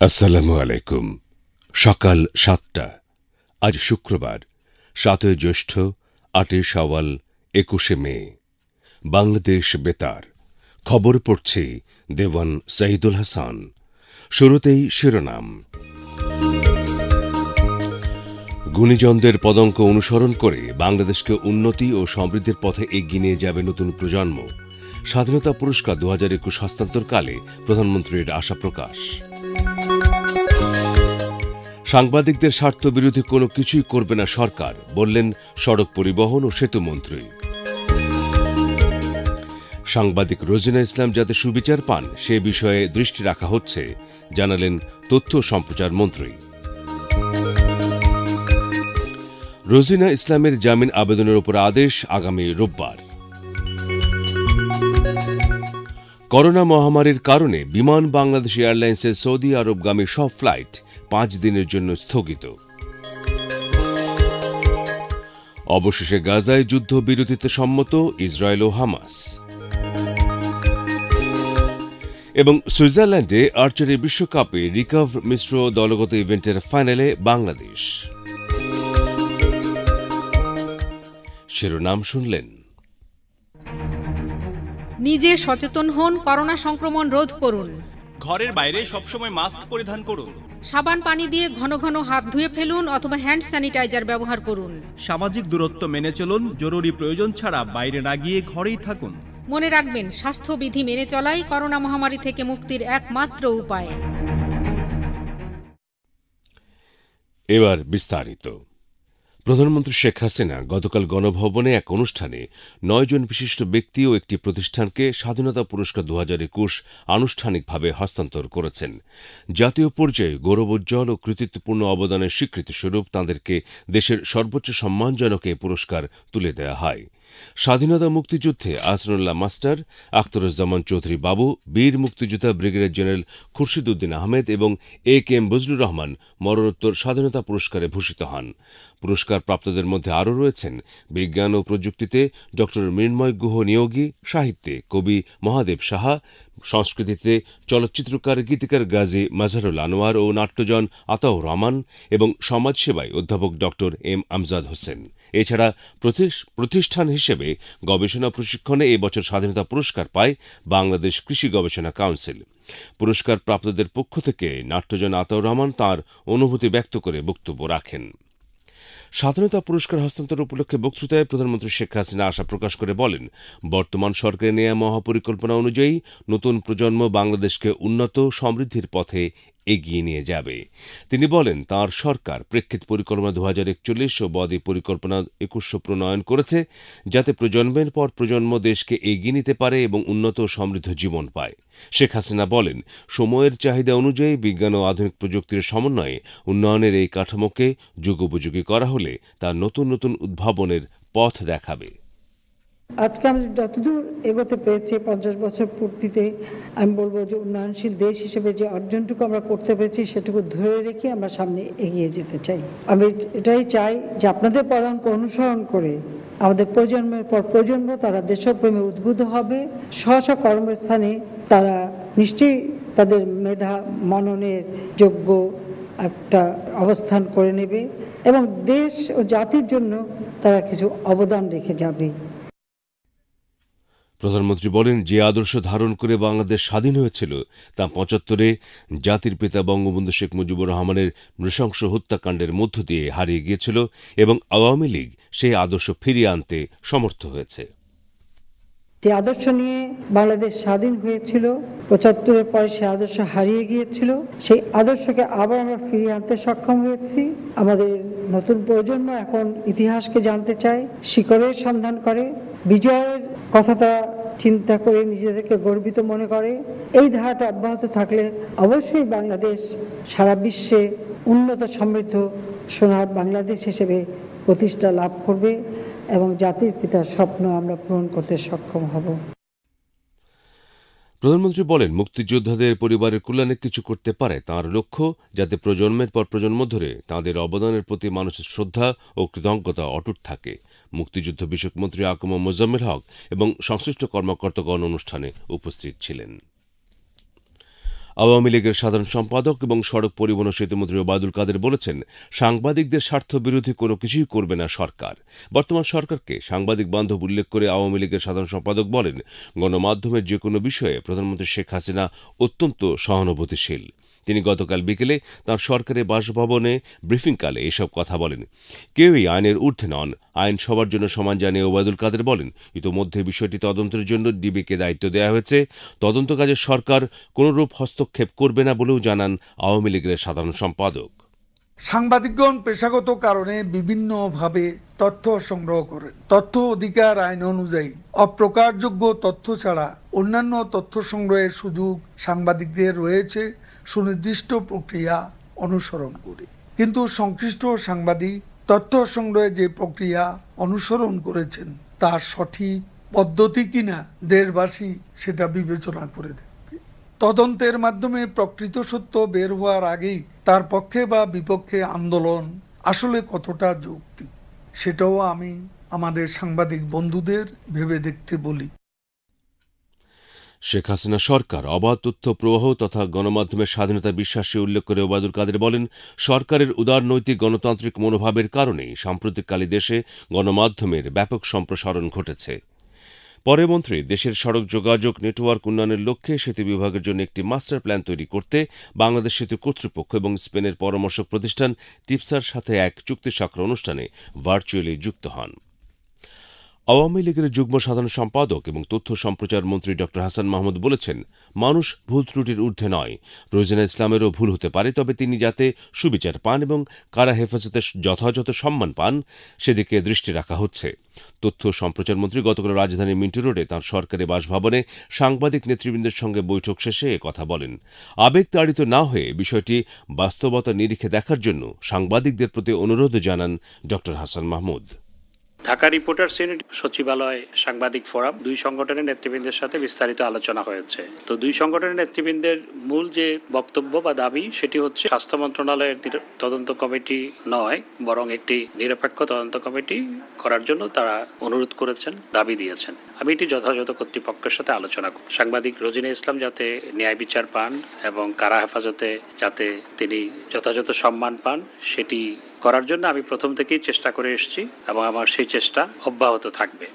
আসসালামু আলাইকুম। সকাল ৭টা। আজ শুক্রবার, ৭ই জ্যৈষ্ঠ, ৮ই শাওয়াল, ২১শে মে। বাংলাদেশ বেতার। খবর পড়ছি দেওয়ান সাইদুল হাসান। শুরুতেই শিরোনাম। গুণীজনদের পদাঙ্ক অনুসরণ করে বাংলাদেশকে উন্নতি ও সমৃদ্ধির পথে এগিয়ে নিয়ে যাবে নতুন প্রজন্ম। স্বাধীনতা পুরস্কার ২০২১ হস্তান্তরকালে প্রধানমন্ত্রীর আশা প্রকাশ। সাংবাদিকদের স্বার্থবিরোধী কোনো কিছুই করবে না সরকার, বললেন সড়ক পরিবহন ও সেতু মন্ত্রী। সাংবাদিক রোজিনা ইসলাম যাতে সুবিচার পান সে বিষয়ে দৃষ্টি রাখা হচ্ছে, জানালেন তথ্য ও সম্প্রচার মন্ত্রী। রোজিনা ইসলামের জামিন আবেদনের উপর আদেশ আগামী রোববার। করোনা মহামারীর কারণে বিমান বাংলাদেশ এয়ারলাইন্সের সৌদি আরবগামী সব ফ্লাইট ৫ দিনের জন্য স্থগিত। অবশেষে গাজায় যুদ্ধবিরতিতে সম্মত ইসরায়েল ও হামাস। এবং সুইজারল্যান্ডে আর্চারি বিশ্বকাপে রিকার্ভ মিশ্র দলগত ইভেন্টের ফাইনালে বাংলাদেশ। শিরোনাম শুনলেন। নিজে সচেতন হন, করোনা সংক্রমণ রোধ করুন। ঘরের বাইরে সবসময় মাস্ক পরিধান করুন। সাবান পানি দিয়ে ঘন ঘন হাত ধুয়ে ফেলুন অথবা হ্যান্ড স্যানিটাইজার ব্যবহার করুন। সামাজিক দূরত্ব মেনে চলুন। জরুরি প্রয়োজন ছাড়া বাইরে না গিয়ে ঘরেই থাকুন। মনে রাখবেন, স্বাস্থ্যবিধি মেনে চলাই করোনা মহামারী থেকে মুক্তির একমাত্র উপায়। এবার বিস্তারিত। প্রধানমন্ত্রী শেখ হাসিনা গতকাল গণভবনে এক অনুষ্ঠানে ৯ জন বিশিষ্ট ব্যক্তি ও একটি প্রতিষ্ঠানকে স্বাধীনতা পুরস্কার ২০২১ আনুষ্ঠানিকভাবে হস্তান্তর করেছেন। জাতীয় পর্যায়ে গৌরবোজ্জ্বল ও কৃতিত্বপূর্ণ অবদানের স্বীকৃতিস্বরূপ তাঁদেরকে দেশের সর্বোচ্চ সম্মানজনক এ পুরস্কার তুলে দেওয়া হয়। স্বাধীনতা মুক্তিযুদ্ধে আসনুল্লাহ মাস্টার, আখতারুজ্জামান চৌধুরী বাবু, বীর মুক্তিযোদ্ধা ব্রিগেডিয়ার জেনারেল খুরশিদ উদ্দিন আহমেদ এবং এ.কে.এম. বজলুর রহমান মরণোত্তর স্বাধীনতা পুরস্কারে ভূষিত হন। পুরস্কার প্রাপ্তদের মধ্যে আরও রয়েছেন বিজ্ঞান ও প্রযুক্তিতে ড মৃন্ময় গুহ নিয়োগী, সাহিত্যে কবি মহাদেব সাহা, সংস্কৃতিতে চলচ্চিত্রকার গীতিকার গাজী মাজহারুল আনোয়ার ও নাট্যজন আতাউর রহমান এবং সমাজসেবায় অধ্যাপক ড এম আমজাদ হোসেন। এছাড়া প্রতিষ্ঠান হিসেবে গবেষণা প্রশিক্ষণে এবছর স্বাধীনতা পুরস্কার পায় বাংলাদেশ কৃষি গবেষণা কাউন্সিল। পুরস্কার প্রাপ্তদের পক্ষ থেকে নাট্যজন আতাউর রহমান তাঁর অনুভূতি ব্যক্ত করে বক্তব্য রাখেন। স্বাধীনতা পুরস্কার হস্তান্তর উপলক্ষে বক্তৃতায় প্রধানমন্ত্রী শেখ হাসিনা আশা প্রকাশ করে বলেন, বর্তমান সরকারের নেয়া মহাপরিকল্পনা অনুযায়ী নতুন প্রজন্ম বাংলাদেশকে উন্নত সমৃদ্ধির পথে এগিয়ে নিয়ে যাবে। তিনি বলেন, তাঁর সরকার প্রেক্ষিত পরিকল্পনা ২০৪১ ও বদ্বীপ পরিকল্পনা ২১ প্রণয়ন করেছে, যাতে প্রজন্মের পর প্রজন্ম দেশকে এগিয়ে নিতে পারে এবং উন্নত ও সমৃদ্ধ জীবন পায়। শেখ হাসিনা বলেন, সময়ের চাহিদা অনুযায়ী বিজ্ঞান ও আধুনিক প্রযুক্তির সমন্বয়ে উন্নয়নের এই কাঠামোকে যুগোপযোগী করা হলে তা নতুন নতুন উদ্ভাবনের পথ দেখাবে। আজকে আমরা যতদূর এগোতে পেরেছি ৫০ বছর পূর্তিতে, আমি বলবো যে উন্নয়নশীল দেশ হিসেবে যে অর্জনটুকু আমরা করতে পেরেছি সেটুকু ধরে রেখে আমরা সামনে এগিয়ে যেতে চাই। আমি এটাই চাই যে আপনাদের পদাঙ্ক অনুসরণ করে আমাদের প্রজন্মের পর প্রজন্ম তারা দেশপ্রেমে উদ্বুদ্ধ হবে, স্ব কর্মস্থানে তারা নিশ্চয়ই তাদের মেধা মননের যোগ্য একটা অবস্থান করে নেবে এবং দেশ ও জাতির জন্য তারা কিছু অবদান রেখে যাবে। প্রধানমন্ত্রী বলেন, যে আদর্শ ধারণ করে বাংলাদেশ স্বাধীন হয়েছিল তা ৭৫-এ জাতির পিতা বঙ্গবন্ধু শেখ মুজিবুর রহমানের নৃশংস হত্যাকাণ্ডের মধ্য দিয়ে হারিয়ে গিয়েছিল এবং আওয়ামী লীগ সেই আদর্শ ফিরিয়ে আনতে সমর্থ হয়েছে। যে আদর্শ নিয়ে বাংলাদেশ স্বাধীন হয়েছিল, ৭৫-এর পরে সে আদর্শ হারিয়ে গিয়েছিল, সেই আদর্শকে আবার আমরা ফিরিয়ে আনতে সক্ষম হয়েছি। আমাদের নতুন প্রজন্ম এখন ইতিহাসকে জানতে চায়, শিকড়ের সন্ধান করে, বিজয়ের কথাটা চিন্তা করে নিজেদেরকে গর্বিত মনে করে। এই ধারাটা অব্যাহত থাকলে অবশ্যই বাংলাদেশ সারা বিশ্বে উন্নত সমৃদ্ধ সোনার বাংলাদেশ হিসেবে প্রতিষ্ঠা লাভ করবে এবং জাতির পিতার স্বপ্ন আমরা পূরণ করতে সক্ষম হব। প্রধানমন্ত্রী বলেন, মুক্তিযোদ্ধাদের পরিবারের কল্যাণে কিছু করতে পারে তাঁর লক্ষ্য, যাতে প্রজন্মের পর প্রজন্ম ধরে তাঁদের অবদানের প্রতি মানুষের শ্রদ্ধা ও কৃতজ্ঞতা অটুট থাকে। মুক্তিযুদ্ধ বিষয়ক মন্ত্রী আকম মোজাম্মেল হক এবং সংশ্লিষ্ট কর্মকর্তাগণ অনুষ্ঠানে উপস্থিত ছিলেন। আওয়ামী লীগের সাধারণ সম্পাদক এবং সড়ক পরিবহন ও সেতুমন্ত্রী ওবায়দুল কাদের বলেছেন, সাংবাদিকদের স্বার্থ বিরোধী কোনো কিছুই করবে না সরকার। বর্তমান সরকারকে সাংবাদিক বান্ধব উল্লেখ করে আওয়ামী লীগের সাধারণ সম্পাদক বলেন, গণমাধ্যমের যে কোনো বিষয়ে প্রধানমন্ত্রী শেখ হাসিনা অত্যন্ত সহানুভূতিশীল। তিনি গতকাল বিকেলে তাঁর সরকারি বাসভবনে ব্রিফিংকালে এসব কথা বলেন। কেউই আইনের ঊর্ধ্বে নন, আইন সবার জন্য সমান জানিয়ে ওবায়দুল কাদের বলেন, ইতোমধ্যে বিষয়টি তদন্তের জন্য ডিবিকে দায়িত্ব দেওয়া হয়েছে। তদন্ত কাজে সরকার কোনরূপ হস্তক্ষেপ করবে না বলেও জানান আওয়ামী লীগের সাধারণ সম্পাদক। সাংবাদিকগণ পেশাগত কারণে বিভিন্নভাবে তথ্য সংগ্রহ করেন। তথ্য অধিকার আইন অনুযায়ী অপ্রকাশযোগ্য তথ্য ছাড়া অন্যান্য তথ্য সংগ্রহের সুযোগ সাংবাদিকদের রয়েছে সুনির্দিষ্ট প্রক্রিয়া অনুসরণ করে। কিন্তু সংশ্লিষ্ট সাংবাদিক তথ্য সংগ্রহে যে প্রক্রিয়া অনুসরণ করেছেন তা সঠিক পদ্ধতি কিনা দেশবাসী সেটা বিবেচনা করে দেখবে। তদন্তের মাধ্যমে প্রকৃত সত্য বের হওয়ার আগেই তার পক্ষে বা বিপক্ষে আন্দোলন আসলে কতটা যৌক্তিক সেটাও আমি আমাদের সাংবাদিক বন্ধুদের ভেবে দেখতে বলি। শেখ হাসিনা সরকার অবাধ তথ্য প্রবাহ তথা গণমাধ্যমের স্বাধীনতা বিশ্বাসে উল্লেখ করে ওবায়দুল কাদের বলেন, সরকারের উদারনৈতিক গণতান্ত্রিক মনোভাবের কারণেই সাম্প্রতিককালে দেশে গণমাধ্যমের ব্যাপক সম্প্রসারণ ঘটেছে। পরে মন্ত্রী দেশের সড়ক যোগাযোগ নেটওয়ার্ক উন্নয়নের লক্ষ্যে সেতু বিভাগের জন্য একটি মাস্টার প্ল্যান তৈরি করতে বাংলাদেশ সেতু কর্তৃপক্ষ এবং স্পেনের পরামর্শক প্রতিষ্ঠান টিপসার সাথে এক চুক্তি স্বাক্ষর অনুষ্ঠানে ভার্চুয়ালি যুক্ত হন। আওয়ামী লীগের যুগ্ম সাধারণ সম্পাদক এবং তথ্য সম্প্রচার মন্ত্রী ড হাসান মাহমুদ বলেছেন, মানুষ ভুল ত্রুটির ঊর্ধ্বে নয়, প্রয়োজনে ইসলামেরও ভুল হতে পারে, তবে তিনি যাতে সুবিচার পান এবং কারা হেফাজতে যথাযথ সম্মান পান সেদিকে দৃষ্টি রাখা হচ্ছে। তথ্য সম্প্রচার মন্ত্রী গতকাল রাজধানীর মিন্টু রোডে তাঁর সরকারি বাসভবনে সাংবাদিক নেতৃবৃন্দের সঙ্গে বৈঠক শেষে কথা বলেন। আবেগতাড়িত না হয়ে বিষয়টি বাস্তবতা নিরিখে দেখার জন্য সাংবাদিকদের প্রতি অনুরোধ জানান ড হাসান মাহমুদ। ঢাকা রিপোর্টার্স ইউনিট সচিবালয় সাংবাদিক ফোরাম দুই সংগঠনের নেতৃবৃন্দের সাথে বিস্তারিত আলোচনা হয়েছে। তো দুই সংগঠনের নেতৃবৃন্দের মূল যে বক্তব্য বা দাবি সেটি হচ্ছে স্বাস্থ্য মন্ত্রণালয়ের তদন্ত কমিটি নয় বরং একটি নিরপেক্ষ তদন্ত কমিটি করার জন্য তারা অনুরোধ করেছেন, দাবি দিয়েছেন। আমি এটি যথাযথ কর্তৃপক্ষের সাথে আলোচনা করি। সাংবাদিক রোজিনা ইসলাম যাতে ন্যায় বিচার পান এবং কারা হেফাজতে যাতে তিনি যথাযথ সম্মান পান সেটি করার জন্য আমি প্রথম থেকেই চেষ্টা করে এসেছি এবং আমার সেই চেষ্টা অব্যাহত থাকবে।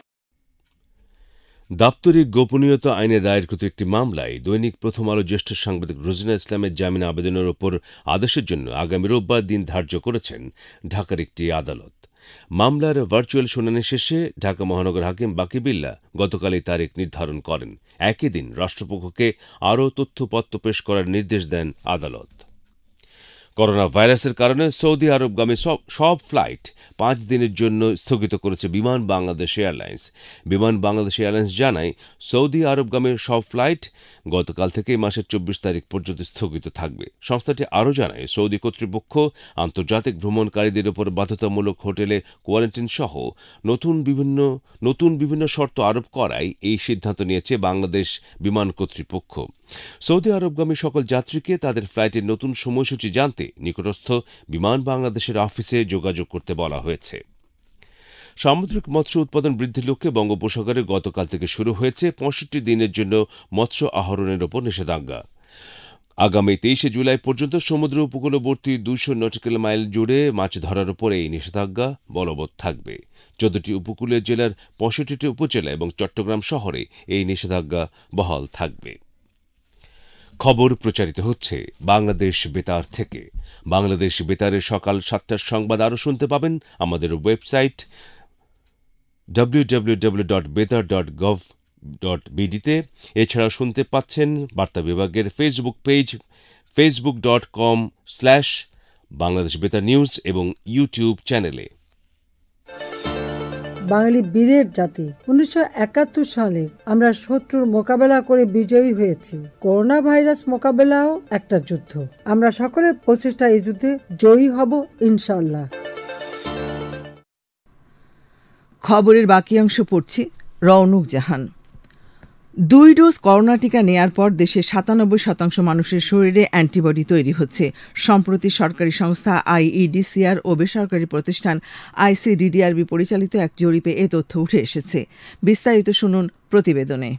দাপ্তরিক গোপনীয়তা আইনে দায়েরকৃত একটি মামলায় দৈনিক প্রথম আলো জ্যেষ্ঠ সাংবাদিক রোজিনা ইসলামের জামিন আবেদনের ওপর আদেশের জন্য আগামী রোববার দিন ধার্য করেছেন ঢাকার একটি আদালত। মামলার ভার্চুয়াল শুনানি শেষে ঢাকা মহানগর হাকিম বাকি বিল্লা গতকাল এই তারিখ নির্ধারণ করেন। একই দিন রাষ্ট্রপক্ষকে আরও তথ্যপত্র পেশ করার নির্দেশ দেন আদালত। করোনা ভাইরাসের কারণে সৌদি আরবগামী সব ফ্লাইট 5 দিনের জন্য স্থগিত করেছে বিমান বাংলাদেশ এয়ারলাইন্স। বিমান বাংলাদেশ এয়ারলাইন্স জানায়, সৌদি আরবগামী সব ফ্লাইট গতকাল থেকে মাসের 24 তারিখ পর্যন্ত স্থগিত থাকবে। সংস্থাটি আরও জানায়, সৌদি কর্তৃপক্ষ আন্তর্জাতিক ভ্রমণকারীদের উপর বাধ্যতামূলক হোটেলে কোয়ারেন্টাইন সহ নতুন বিভিন্ন শর্ত আরোপ করায় এই সিদ্ধান্ত নিয়েছে বাংলাদেশ বিমান কর্তৃপক্ষ। সৌদি আরবগামী সকল যাত্রীকে তাদের ফ্লাইটের নতুন সময়সূচি জানতে নিকটস্থ বিমান বাংলাদেশের অফিসে যোগাযোগ করতে বলা হয়েছে। সামুদ্রিক মৎস্য উৎপাদন বৃদ্ধির লক্ষ্যে বঙ্গোপসাগরে গতকাল থেকে শুরু হয়েছে 65 দিনের জন্য মৎস্য আহরণের ওপর নিষেধাজ্ঞা। আগামী 23 জুলাই পর্যন্ত সমুদ্র উপকূলবর্তী 200 নটিক্যাল মাইল জুড়ে মাছ ধরার উপর এই নিষেধাজ্ঞা বলবৎ থাকবে। 14টি উপকূলীয় জেলার 65টি উপজেলা এবং চট্টগ্রাম শহরে এই নিষেধাজ্ঞা বহাল থাকবে। খবর প্রচারিত হচ্ছে বাংলাদেশ বেতার থেকে। বাংলাদেশ বেতারের সকাল 7টার সংবাদ আরও শুনতে পাবেন আমাদের ওয়েবসাইট www.betar.gov.bd-তে। এছাড়াও শুনতে পাচ্ছেন বার্তা বিভাগের ফেসবুক পেজ facebook.com/বাংলাদেশ বেতার নিউজ এবং ইউটিউব চ্যানেলে। বাঙালি বীরের জাতি। 1971 সালে আমরা শত্রুর মোকাবেলা করে বিজয়ী হয়েছি। করোনা ভাইরাস মোকাবেলাও একটা যুদ্ধ। আমরা সকলের প্রচেষ্টা এই যুদ্ধে জয়ী হব ইনশাআল্লাহ। খবরের বাকি অংশ পড়ছি রওনক জাহান। 2 ডোজ করোনা টিকা নেয়ার পর দেশের 97% মানুষের শরীরে অ্যান্টিবডি তৈরি হচ্ছে। সম্প্রতি সরকারি সংস্থা IEDCR ও বেসরকারি প্রতিষ্ঠান ICDDRB পরিচালিত এক জরিপে এ তথ্য উঠে এসেছে। বিস্তারিত শুনুন প্রতিবেদনে।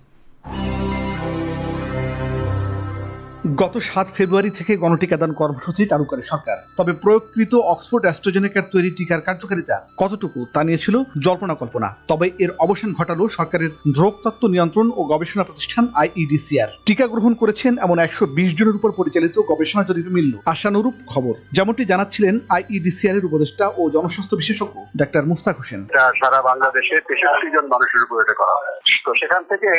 গত 7 ফেব্রুয়ারি থেকে গণটিকাদান কর্মসূচি চালু করে সরকার। তবে প্রয়োগকৃত অক্সফোর্ড অ্যাস্ট্রাজেনেকার তৈরি টিকার কার্যকারিতা কতটুকু তা নিয়ে ছিল জল্পনা কল্পনা। তবে এর অবসান ঘটালো সরকারের ড্রাগতত্ত্ব নিয়ন্ত্রণ ও গবেষণা প্রতিষ্ঠান IEDCR। টিকা গ্রহণ করেছেন এমন 120 জনের উপর পরিচালিত গবেষণা জরিপে মিলল আশানুরূপ খবর, যেমনটি জানাচ্ছিলেন IEDCR এর উপদেষ্টা ও জনস্বাস্থ্য বিশেষজ্ঞ ডাক্তার মুস্তাক হোসেন। সারা বাংলাদেশে 63 জন মানুষের উপর এটা করা হয়। তো সেখান থেকে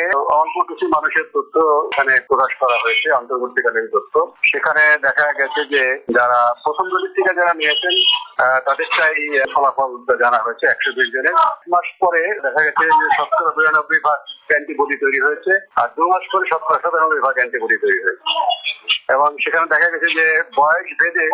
অল্প কিছু মানুষের তথ্য এখানে প্রকাশ করা হয়েছে, অন্তর্বর্তীকালীন তথ্য। সেখানে দেখা গেছে যে যারা প্রথম ডোজের টিকা যারা নিয়েছেন তাদেরটাই ফলাফল জানা হয়েছে 120 জনের। মাস পরে দেখা গেছে যে 92% অ্যান্টিবডি তৈরি হয়েছে, আর 2 মাস পরে 97% অ্যান্টিবডি তৈরি হয়েছে। এবং সেখানে দেখা গেছে যে বয়স ভেদে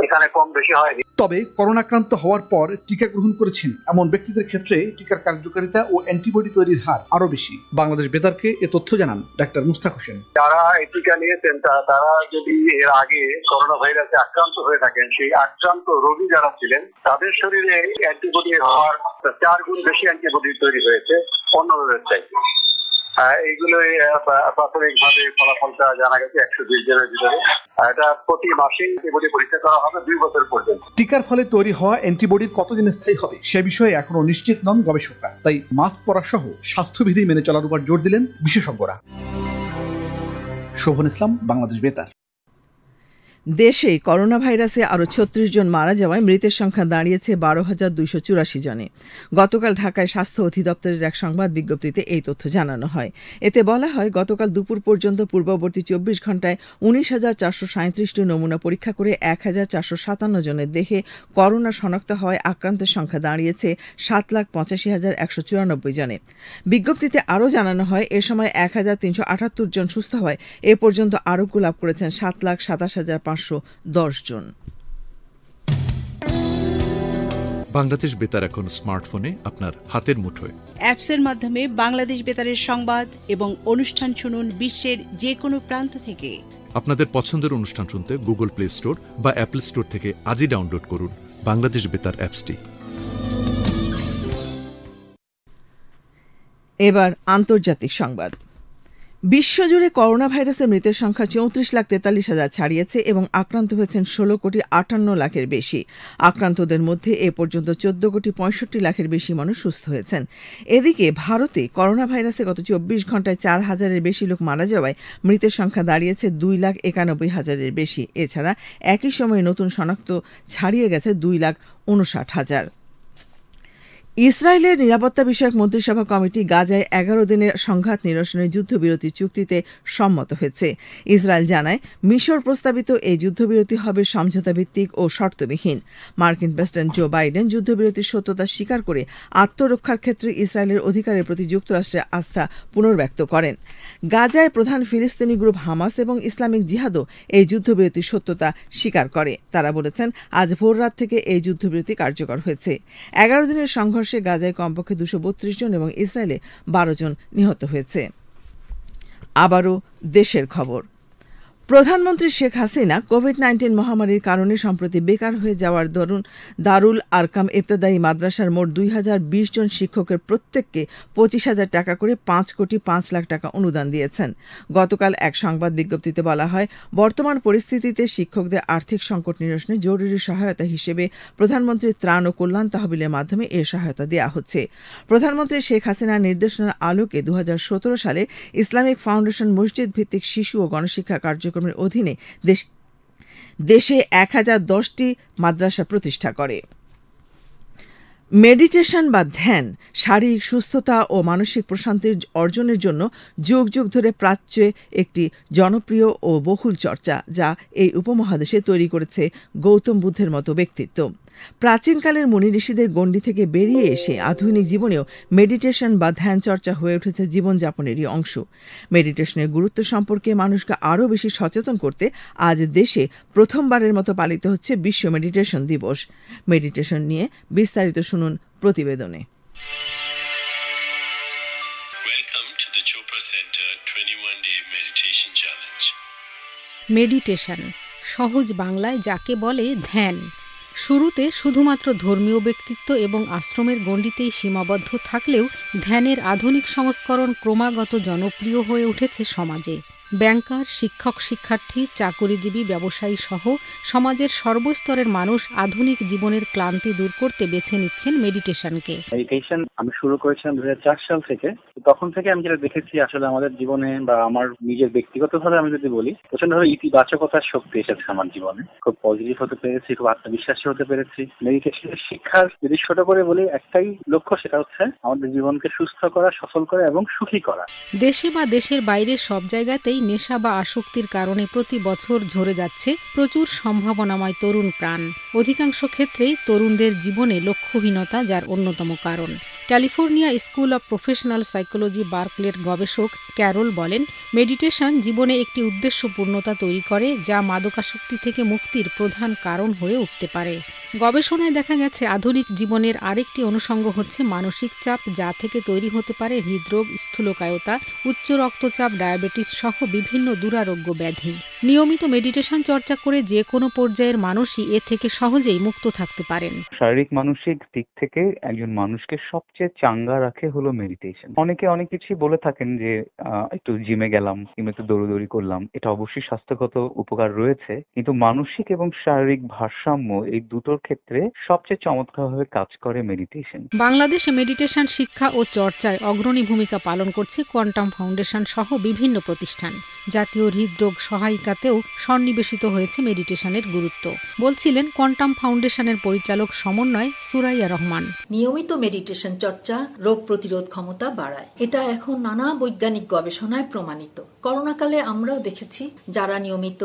এখানে কম বেশি হয়নি। তবে করোনাক্রান্ত হওয়ার পর টিকা গ্রহণ করেছেন এমন ব্যক্তিদের ক্ষেত্রে টিকার কার্যকারিতা ও অ্যান্টিবডি তৈরির হার আরো বেশি। বাংলাদেশ বেতারকে এ তথ্য জানান ডাক্তার মুস্তাক হোসেন। যারা এই টিকা নিয়েছেন তারা যদি এর আগে করোনা ভাইরাসে আক্রান্ত হয়ে থাকেন, সেই আক্রান্ত রোগী যারা ছিলেন তাদের শরীরে অ্যান্টিবডি হওয়ার 4 গুণ বেশি অ্যান্টিবডি তৈরি হয়েছে অন্য রোগের চাইতে। এইগুলোই প্রাথমিকভাবে ফলাফলটা জানা গেছে 120 জনের ভিতরে। এটা প্রতি মাসে অ্যান্টিবডি পরীক্ষা করা হবে 2 বছর পর্যন্ত। টিকার ফলে তৈরি হওয়া অ্যান্টিবডির কতদিন স্থায়ী হবে সে বিষয়ে এখনো নিশ্চিত নন গবেষকরা। তাই মাস্ক পরা সহ স্বাস্থ্যবিধি মেনে চলার উপর জোর দিলেন বিশেষজ্ঞরা। শোভন ইসলাম, বাংলাদেশ বেতার। দেশে করোনা ভাইরাসে আরও 36 জন মারা যাওয়ায় মৃতের সংখ্যা দাঁড়িয়েছে 12,284 জনে। গতকাল ঢাকায় স্বাস্থ্য অধিদপ্তরের এক সংবাদ বিজ্ঞপ্তিতে এই তথ্য জানানো হয়। এতে বলা হয়, গতকাল দুপুর পর্যন্ত পূর্ববর্তী 24 ঘণ্টায় 19,437টি নমুনা পরীক্ষা করে 1,457 জনের দেহে করোনা শনাক্ত হওয়ায় আক্রান্তের সংখ্যা দাঁড়িয়েছে 7,85,194 জনে। বিজ্ঞপ্তিতে আরও জানানো হয়, এ সময় 1,378 জন সুস্থ হয়। এ পর্যন্ত আরোগ্য লাভ করেছেন 7,27,510 জন। বাংলাদেশ বেতার এখন স্মার্টফোনে আপনার হাতের মুঠোয়। অ্যাপসের মাধ্যমে বাংলাদেশ বেতারের সংবাদ এবং অনুষ্ঠান শুনুন বিশ্বের যে কোনো প্রান্ত থেকে। আপনাদের পছন্দের অনুষ্ঠান শুনতে গুগল প্লে স্টোর বা অ্যাপল স্টোর থেকে আজই ডাউনলোড করুন বাংলাদেশ বেতার অ্যাপসটি। এবার আন্তর্জাতিক সংবাদ। বিশ্বজুড়ে করোনা ভাইরাসের মৃতের সংখ্যা 34,43,000 ছাড়িয়েছে এবং আক্রান্ত হয়েছেন 16,58,00,000-এর বেশি। আক্রান্তদের মধ্যে এ পর্যন্ত 14,65,00,000-এর বেশি মানুষ সুস্থ হয়েছেন। এদিকে ভারতে করোনা ভাইরাসে গত 24 ঘণ্টায় 4,000-এর বেশি লোক মারা যাওয়ায় মৃতের সংখ্যা দাঁড়িয়েছে 2,91,000-এর বেশি। এছাড়া একই সময়ে নতুন শনাক্ত ছাড়িয়ে গেছে 2,59,000। ইসরায়েলের নিরাপত্তা বিষয়ক মন্ত্রিসভা কমিটি গাজায় 11 দিনের সংঘাত নিরসনের যুদ্ধবিরতি চুক্তিতে সম্মত হয়েছে। ইসরায়েল জানায়, মিশর প্রস্তাবিত এই যুদ্ধবিরতি হবে সমঝোতাভিত্তিক ও শর্তবিহীন। মার্কিন প্রেসিডেন্ট জো বাইডেন যুদ্ধবিরতির সত্যতা স্বীকার করে আত্মরক্ষার ক্ষেত্রে ইসরায়েলের অধিকারের প্রতি যুক্তরাষ্ট্রের আস্থা পুনর্ব্যক্ত করেন। গাজায় প্রধান ফিলিস্তিনি গ্রুপ হামাস এবং ইসলামিক জিহাদও এই যুদ্ধবিরতির সত্যতা স্বীকার করে। তারা বলেছেন, আজ ভোররাত থেকে এই যুদ্ধবিরতি কার্যকর হয়েছে। 11 দিনের সংঘর্ষে গাজায় কমপক্ষে 232 জন এবং ইসরায়েলে 12 জন নিহত হয়েছে। আবারও দেশের খবর। প্রধানমন্ত্রী শেখ হাসিনা কোভিড-19 মহামারীর কারণে সম্প্রতি বেকার হয়ে যাওয়ার দারুল আরকাম ইবতেদায়ী মাদ্রাসার মোট 2,020 জন শিক্ষকের প্রত্যেককে 25,000 টাকা করে 5,05,00,000 টাকা অনুদান দিয়েছেন। গতকাল এক সংবাদ বিজ্ঞপ্তিতে বলা হয়, বর্তমান পরিস্থিতিতে শিক্ষকদের আর্থিক সংকট নিরসনে জরুরি সহায়তা হিসেবে প্রধানমন্ত্রীর ত্রাণ ও কল্যাণ তহবিলের মাধ্যমে এ সহায়তা দেওয়া হচ্ছে। প্রধানমন্ত্রী শেখ হাসিনার নির্দেশনার আলোকে 2017 সালে ইসলামিক ফাউন্ডেশন মসজিদ ভিত্তিক শিশু ও গণশিক্ষা কার্যক্রমের অধীনে দেশে 1010টি মাদ্রাসা প্রতিষ্ঠা করে। মেডিটেশন বা ধ্যান শারীরিক সুস্থতা ও মানসিক প্রশান্তির অর্জনের জন্য যুগ যুগ ধরে প্রাচ্যে একটি জনপ্রিয় ও বহুল চর্চা, যা এই উপমহাদেশে তৈরি করেছে গৌতম বুদ্ধের মতো ব্যক্তিত্ব। প্রাচীনকালের মুনি ঋষিদের গণ্ডি থেকে বেরিয়ে এসে আধুনিক জীবনেও মেডিটেশন বা ধ্যান চর্চা হয়ে উঠেছে জীবনযাপনেরই অংশ। মেডিটেশনের গুরুত্ব সম্পর্কে মানুষকে আরও বেশি সচেতন করতে আজ দেশে প্রথমবারের মতো পালিত হচ্ছে বিশ্ব মেডিটেশন দিবস। মেডিটেশন নিয়ে বিস্তারিত শুনুন প্রতিবেদনে। মেডিটেশন সহজ বাংলায় যাকে বলে ধ্যান। শুরুতে শুধুমাত্র ধর্মীয় ব্যক্তিত্ব এবং আশ্রমের গণ্ডিতেই সীমাবদ্ধ থাকলেও ধ্যানের আধুনিক সংস্করণ ক্রমাগত জনপ্রিয় হয়ে উঠেছে সমাজে। ব্যাংকার, শিক্ষক, শিক্ষার্থী, চাকুরিজীবী, ব্যবসায়ী সহ সমাজের সর্বস্তরের মানুষ আধুনিক জীবনের ক্লান্তি দূর করতে বেছে নিচ্ছেন মেডিটেশনকে। মেডিটেশন আমি শুরু করেছিলাম 2004 সাল থেকে। তখন থেকে আমি যেটা দেখেছি আসলে আমাদের জীবনে বা আমার নিজের ব্যক্তিগতভাবে আমি যদি বলি, প্রচন্ডভাবে ইতিবাচকতার শক্তি এসেছে আমার জীবনে। খুব পজিটিভ হতে পেরেছি, খুব আত্মবিশ্বাসী হতে পেরেছি। মেডিটেশনের শিক্ষার যদি ছোট করে বলি, একটাই লক্ষ্য, সেটা হচ্ছে আমাদের জীবনকে সুস্থ করা, সফল করা এবং সুখী করা। দেশে বা দেশের বাইরে সব জায়গাতেই নেশা বা আসক্তির কারণে প্রতি বছর ঝরে যাচ্ছে প্রচুর সম্ভাবনাময় তরুণ প্রাণ। অধিকাংশ ক্ষেত্রেই তরুণদের জীবনে লক্ষ্যহীনতা যার অন্যতম কারণ। California school of professional psychology বার্কলের গবেষক ক্যারল বলেন, মেডিটেশন জীবনে একটি উদ্দেশ্যপূর্ণতা তৈরি করে যা মাদকাসক্তি থেকে মুক্তির প্রধান কারণ হয়ে উঠতে পারে। গবেষণায় দেখা গেছে আধুনিক জীবনের আরেকটি অনুষঙ্গ হচ্ছে মানসিক চাপ, যা থেকে তৈরি হতে পারে হৃদরোগ, স্থূলকায়তা, উচ্চ রক্তচাপ, ডায়াবেটিস সহ বিভিন্ন দুরারোগ্য ব্যাধি। নিয়মিত মেডিটেশন চর্চা করে যে কোনো পর্যায়ের মানুষই এ থেকে সহজেই মুক্ত থাকতে পারেন। শারীরিক মানসিক দিক থেকে একজন মানুষকে সবচেয়ে চাঙ্গা রাখে হলো মেডিটেশন। অনেকে অনেক কিছুই বলে থাকেন যে একটু জিমে গেলাম কিংবা একটু দৌড়দৌড়ি করলাম, এটা অবশ্যই স্বাস্থ্যগত উপকার রয়েছে, কিন্তু মানসিক এবং শারীরিক ভারসাম্য এই দুটোর ক্ষেত্রে সবচেয়ে চমৎকারভাবে কাজ করে মেডিটেশন। বাংলাদেশে মেডিটেশন শিক্ষা ও চর্চায় অগ্রণী ভূমিকা পালন করছে কোয়ান্টাম ফাউন্ডেশন সহ বিভিন্ন প্রতিষ্ঠান। জাতীয় হৃদরোগ সহায়িকাতেও সন্নিবেশিত হয়েছে মেডিটেশনের গুরুত্ব, বলছিলেন কোয়ান্টাম ফাউন্ডেশনের পরিচালক সমন্বয় সুরাইয়া রহমান। নিয়মিত মেডিটেশন চর্চা রোগ প্রতিরোধ ক্ষমতা বাড়ায়, এটা এখন নানা বৈজ্ঞানিক গবেষণায় প্রমাণিত। করোনাকালে আমরাও দেখেছি যারা নিয়মিত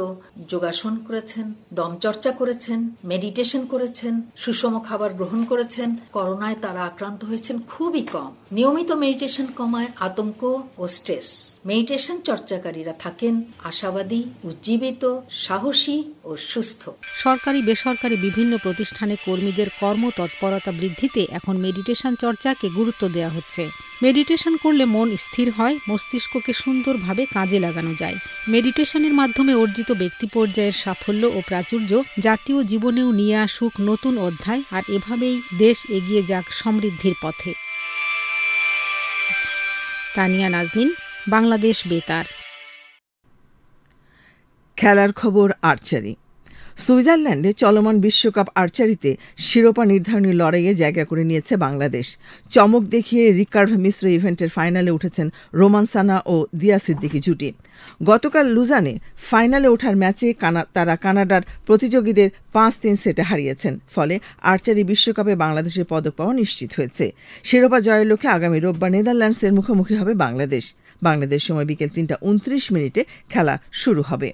যোগাসন করেছেন, দম চর্চা করেছেন, মেডিটেশন করেছেন, সুষম খাবার গ্রহণ করেছেন, করোনায় তারা আক্রান্ত হয়েছেন খুবই কম। নিয়মিত মেডিটেশন কমায় আতঙ্ক ও স্ট্রেস। মেডিটেশন চর্চাকারীরা থাকেন আশাবাদী, উজ্জীবিত, সাহসী ও সুস্থ। সরকারি বেসরকারি বিভিন্ন প্রতিষ্ঠানে কর্মীদের কর্মতৎপরতা বৃদ্ধিতে এখন মেডিটেশন চর্চাকে গুরুত্ব দেওয়া হচ্ছে। মেডিটেশন করলে মন স্থির হয়, মস্তিষ্ককে সুন্দরভাবে কাজে লাগানো যায়। মেডিটেশনের মাধ্যমে অর্জিত ব্যক্তি পর্যায়ের সাফল্য ও প্রাচুর্য জাতীয় জীবনেও নিয়ে আসুক নতুন অধ্যায়, আর এভাবেই দেশ এগিয়ে যাক সমৃদ্ধির পথে। তানিয়া নাজনীন, বাংলাদেশ বেতার। খেলার খবর আর্চারি। সুইজারল্যান্ডে চলমান বিশ্বকাপ আর্চারিতে শিরোপা নির্ধারণী লড়াইয়ে জায়গা করে নিয়েছে বাংলাদেশ। চমক দেখিয়ে রিকার্ভ মিশ্র ইভেন্টের ফাইনালে উঠেছেন রোমান সানা ও দিয়া সিদ্দিকী জুটি। গতকাল লুজানে ফাইনালে ওঠার ম্যাচে তারা কানাডার প্রতিযোগীদের 5-3 সেটে হারিয়েছেন। ফলে আর্চারি বিশ্বকাপে বাংলাদেশের পদক পাওয়া নিশ্চিত হয়েছে। শিরোপা জয়ের লক্ষ্যে আগামী রোববার নেদারল্যান্ডসের মুখোমুখি হবে বাংলাদেশ। বাংলাদেশ সময় বিকেল 3:29 খেলা শুরু হবে।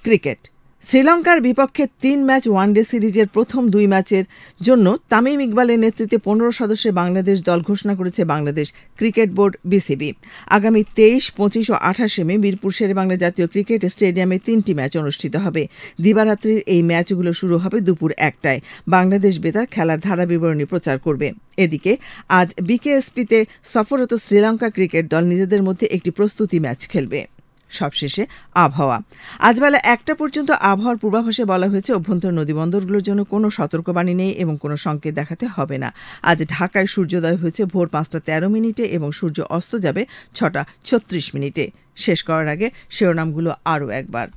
ক্রিকেট। শ্রীলঙ্কার বিপক্ষে 3 ম্যাচ ওয়ানডে সিরিজের প্রথম 2 ম্যাচের জন্য তামিম ইকবালের নেতৃত্বে 15 সদস্যের বাংলাদেশ দল ঘোষণা করেছে বাংলাদেশ ক্রিকেট বোর্ড বিসিবি। আগামী 23, 25 ও 28 মে মিরপুর শেরেবাংলা জাতীয় ক্রিকেট স্টেডিয়ামে 3টি ম্যাচ অনুষ্ঠিত হবে। দিবারাত্রির এই ম্যাচগুলো শুরু হবে দুপুর 1টায়। বাংলাদেশ বেতার খেলার ধারা বিবরণী প্রচার করবে। এদিকে আজ বিকেএসপিতে সফররত শ্রীলঙ্কা ক্রিকেট দল নিজেদের মধ্যে একটি প্রস্তুতি ম্যাচ খেলবে। সবশেষে আবহাওয়া। আজ বেলা 1টা পর্যন্ত আবহাওয়ার পূর্বাভাসে বলা হয়েছে অভ্যন্তরীণ নদীবন্দরগুলোর জন্য কোনো সতর্কবাণী নেই এবং কোনো সংকেত দেখাতে হবে না। আজ ঢাকায় সূর্যোদয় হয়েছে ভোর 5:13 এবং সূর্য অস্ত যাবে 6:36। শেষ করার আগে শিরোনামগুলো আরও একবার।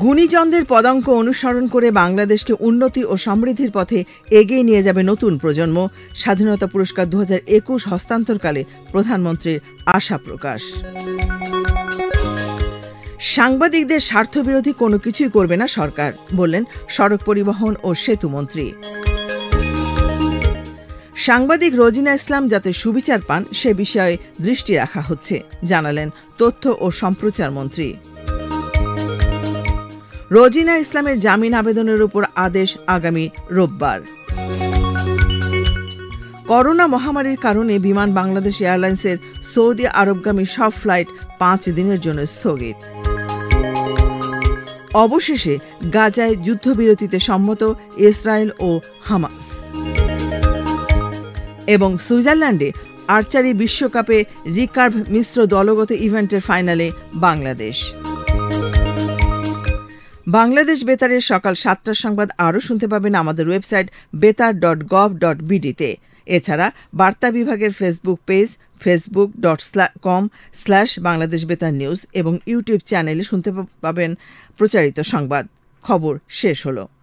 গুণীজনদের পদাঙ্ক অনুসরণ করে বাংলাদেশকে উন্নতি ও সমৃদ্ধির পথে এগিয়ে নিয়ে যাবে নতুন প্রজন্ম। স্বাধীনতা পুরস্কার 2021 হস্তান্তরকালে প্রধানমন্ত্রীর আশা প্রকাশ। সাংবাদিকদের স্বার্থবিরোধী কোনো কিছুই করবে না সরকার, বললেন সড়ক পরিবহন ও সেতু মন্ত্রী। সাংবাদিক রোজিনা ইসলাম যাতে সুবিচার পান সে বিষয়ে দৃষ্টি রাখা হচ্ছে, জানালেন তথ্য ও সম্প্রচার মন্ত্রী। রোজিনা ইসলামের জামিন আবেদনের উপর আদেশ আগামী রোববার। করোনা মহামারীর কারণে বিমান বাংলাদেশ এয়ারলাইন্সের সৌদি আরবগামী সব ফ্লাইট 5 দিনের জন্য স্থগিত। অবশেষে গাজায় যুদ্ধবিরতিতে সম্মত ইসরায়েল ও হামাস। এবং সুইজারল্যান্ডে আর্চারি বিশ্বকাপে রিকার্ভ মিশ্র দলগত ইভেন্টের ফাইনালে বাংলাদেশ। বাংলাদেশ বেতারের সকাল 7টার সংবাদ আরও শুনতে পাবেন আমাদের ওয়েবসাইট betar.gov.bd-তে। এছাড়া বার্তা বিভাগের ফেসবুক পেজ facebook.com/বাংলাদেশ বেতার নিউজ এবং ইউটিউব চ্যানেলে শুনতে পাবেন প্রচারিত সংবাদ। খবর শেষ হলো।